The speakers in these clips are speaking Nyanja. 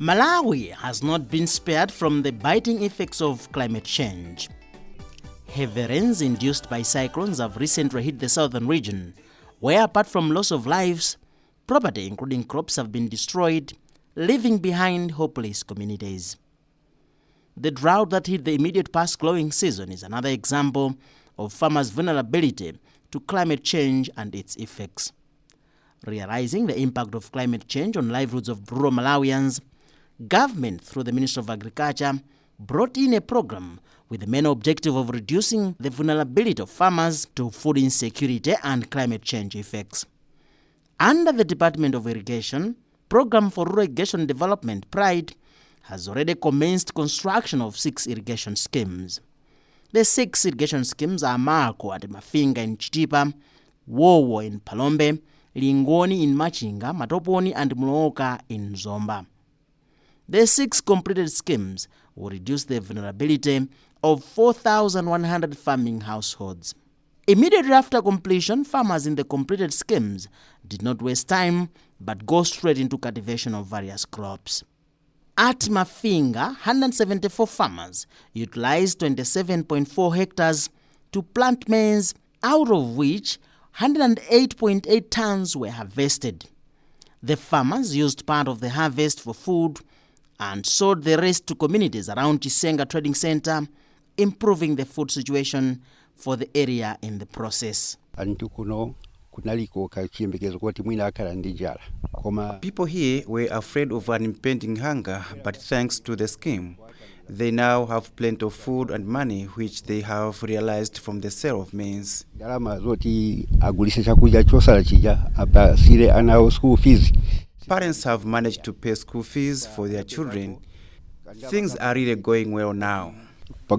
Malawi has not been spared from the biting effects of climate change. Heavy rains induced by cyclones have recently hit the southern region, where apart from loss of lives, property including crops have been destroyed, leaving behind hopeless communities. The drought that hit the immediate past growing season is another example of farmers' vulnerability to climate change and its effects. Realizing the impact of climate change on livelihoods of rural Malawians, government, through the Ministry of Agriculture, brought in a program with the main objective of reducing the vulnerability of farmers to food insecurity and climate change effects. Under the Department of Irrigation, Program for Rural Irrigation Development, PRIDE, has already commenced construction of 6 irrigation schemes. The 6 irrigation schemes are Mako at Mafinga in Chitipa, Wowo in Palombe, Lingoni in Machinga, Matoponi and Mlooka in Zomba. The 6 completed schemes will reduce the vulnerability of 4,100 farming households. Immediately after completion, farmers in the completed schemes did not waste time but go straight into cultivation of various crops. At Mafinga, 174 farmers utilized 27.4 hectares to plant maize, out of which 108.8 tons were harvested. The farmers used part of the harvest for food and sold the rest to communities around Chisenga Trading Center, improving the food situation for the area in the process. People here were afraid of an impending hunger, but thanks to the scheme, they now have plenty of food and money which they have realized from the sale of maize. Parents have managed to pay school fees for their children. Things are really going well now. The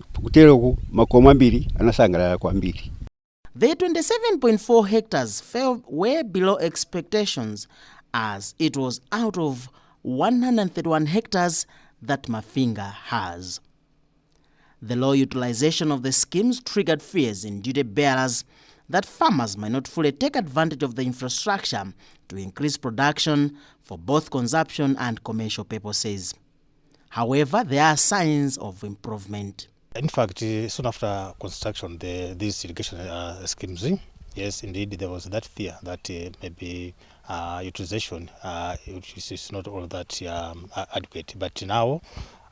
27.4 hectares fell way below expectations, as it was out of 131 hectares that Mafinga has. The low utilization of the schemes triggered fears in duty bearers that farmers might not fully take advantage of the infrastructure to increase production for both consumption and commercial purposes. However, there are signs of improvement. In fact, soon after construction, these irrigation schemes, yes, indeed, there was that fear that maybe utilization is not all that adequate. But now,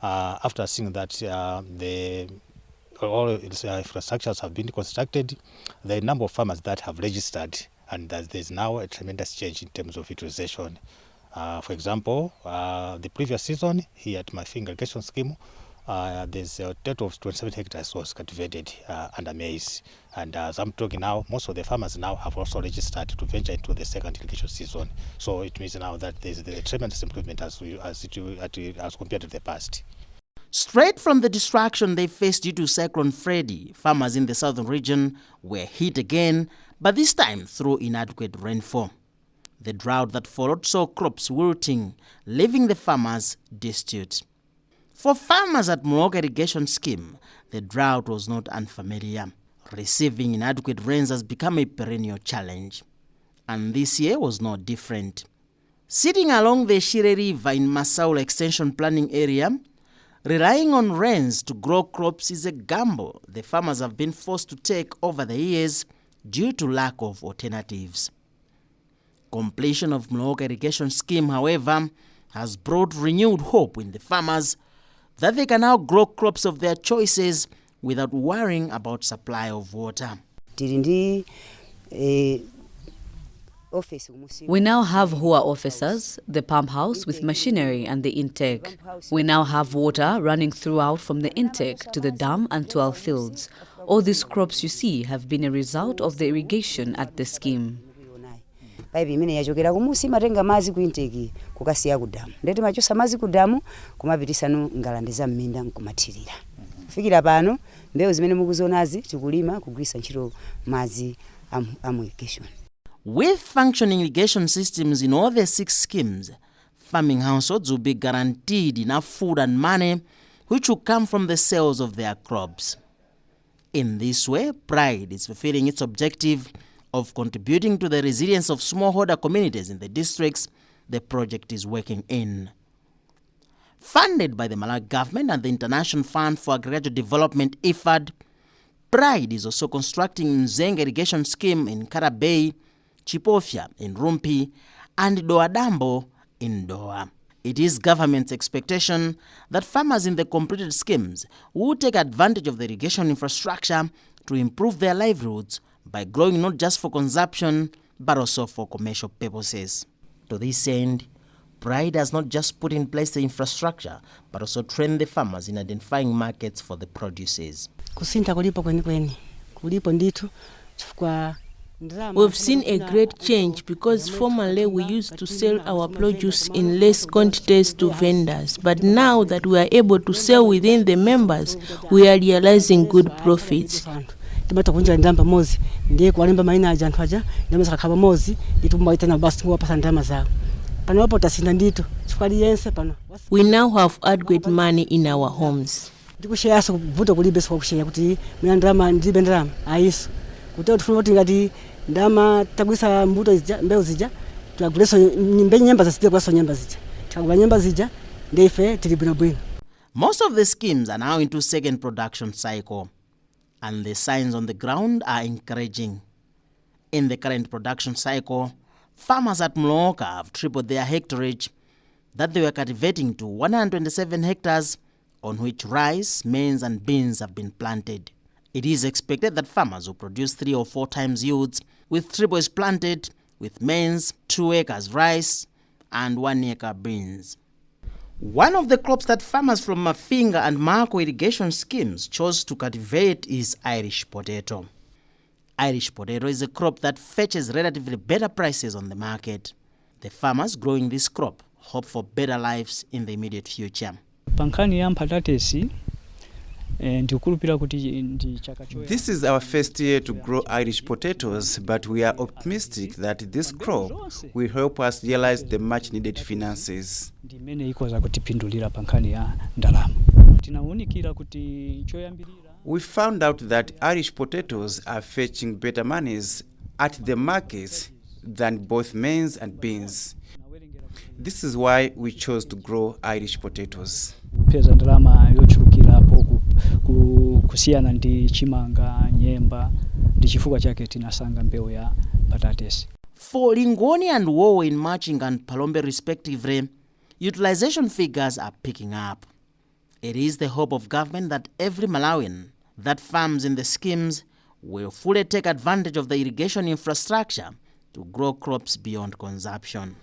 after seeing that all infrastructures have been constructed, the number of farmers that have registered, and that there's now a tremendous change in terms of utilization. For example, the previous season here at Mafinga irrigation scheme, there's a total of 27 hectares was cultivated under maize. And as I'm talking now, most of the farmers now have also registered to venture into the second irrigation season. So it means now that there's a tremendous improvement as compared to the past. Straight from the destruction they faced due to Cyclone Freddy, farmers in the southern region were hit again, but this time through inadequate rainfall. The drought that followed saw crops wilting, leaving the farmers destitute. For farmers at Mlooka irrigation scheme, the drought was not unfamiliar. Receiving inadequate rains has become a perennial challenge. And this year was no different. Sitting along the Shire River in Masaula Extension Planning Area, relying on rains to grow crops is a gamble the farmers have been forced to take over the years due to lack of alternatives. Completion of Mlooka irrigation scheme, however, has brought renewed hope in the farmers that they can now grow crops of their choices without worrying about supply of water. We now have HUA officers, the pump house with machinery and the intake. We now have water running throughout from the intake to the dam and to our fields. All these crops you see have been a result of the irrigation at the scheme. With functioning irrigation systems in all the 6 schemes, Farming households will be guaranteed enough food and money which will come from the sales of their crops. In this way, Pride is fulfilling its objective of contributing to the resilience of smallholder communities in the districts the project is working in. Funded by the Malawi government and the International Fund for Agricultural Development, IFAD, Pride is also constructing Mzenge irrigation scheme in Kara Bay, Chipofya in Rumpi, and Doadambo in Doa. It is government's expectation that farmers in the completed schemes will take advantage of the irrigation infrastructure to improve their livelihoods by growing not just for consumption, but also for commercial purposes. To this end, Pride has not just put in place the infrastructure, but also trained the farmers in identifying markets for the produces. We've seen a great change because formerly we used to sell our produce in less quantities to vendors, but now that we are able to sell within the members, we are realizing good profits. We now have adequate money in our homes. Most of the schemes are now into second production cycle, and the signs on the ground are encouraging. In the current production cycle, farmers at Mloka have tripled their hectareage that they were cultivating to 127 hectares, on which rice, maize and beans have been planted. It is expected that farmers will produce 3 or 4 times yields with triples planted, with maize, 2 acres rice, and 1 acre beans. One of the crops that farmers from Mafinga and Marco irrigation schemes chose to cultivate is Irish potato. Irish potato is a crop that fetches relatively better prices on the market. The farmers growing this crop hope for better lives in the immediate future. This is our first year to grow Irish potatoes, but we are optimistic that this crop will help us realize the much needed finances. We found out that Irish potatoes are fetching better monies at the markets than both maize and beans. This is why we chose to grow Irish potatoes. For Lingoni and Wowo in Maching and Palombe respectively, utilization figures are picking up. It is the hope of government that every Malawian that farms in the schemes will fully take advantage of the irrigation infrastructure to grow crops beyond consumption.